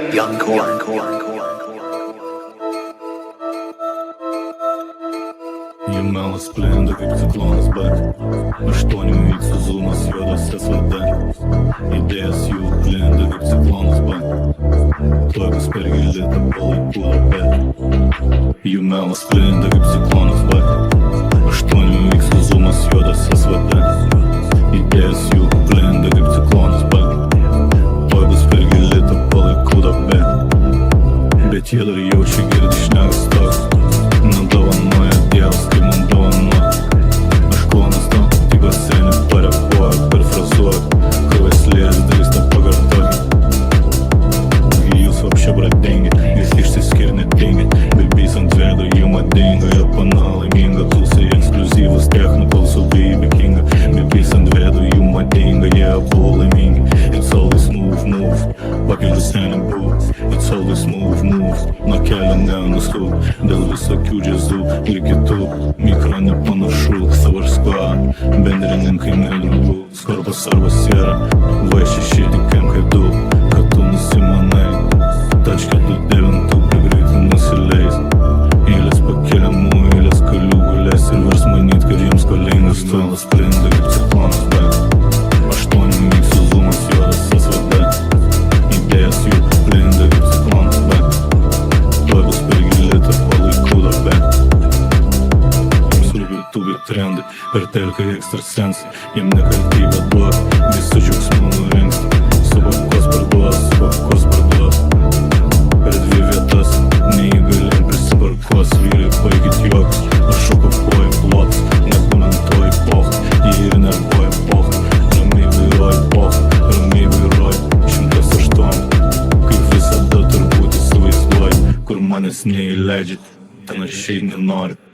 Jų melas plinda kaip ciklonas, bet aštuonių iksų zoomas juodas SVD. Idėjas jų plinda kaip ciklonas, bet tuoj bus per gili ta palaikų lapė. Jų melas plinda kaip ciklonas, bet aštuonių iksų zoomas juodas SVD. Idėjas jų plinda kaip ciklonas, bet tuoj bus per gili ta palaikų lapė. Bet jie dar jaučia girdi šnekas toks, nadovanoja Dievas, kai man dovanoja. Aš klonas to, tik basenį parepuoju, perfrazuoju, kraujas lėjas drįsta pakartoti. Jūs vapšė bratingi, jūs išsiskir netingi, bibys ant veido jų madinga, ir pana laiminga, tūsai ekskliuzyvus, techno klausovai bikinga, bibys ant veido jų madinga, jie abu laimingi. It's always move, pakeliu senį buvo, it's always move, nuo kelio nenustų, dėl visokių džiazų ir kitų, mikro nepanašu, savarskva, bendrininkai nedraugų, skarbas arba siera, V6 tik MK2, kad tu nusimanai, tačka 29 greitai nusileis, eilės pakeliamų, eilės kalių gulės ir vers manyt, kad jiems skolingas tuolas plinda kaip ciklonas, bet aštuonių iksų zoomas juodas SVD. Idėjas jų plinda kaip ciklonas, bet tuoj bus per gili ta palaikų lapė. Jiems rūpi YouTube trendai, per telką ekstrasensai, jiem nekaltybę duos, visų džiaugsmų nuringsta, subakos parduos, per dvi vietas, neįgaliem prisiparkuos, vyrai baigit juokus, aš okupuoju plotus, nekomentuoju pochą, jie ir nervuoja pochą, ramiai vairuoju pochą, ramiai vairuoju 108, kaip visada turbūt įsivaizduoju, kur manęs neįleidžiat, ten aš eit nenoriu.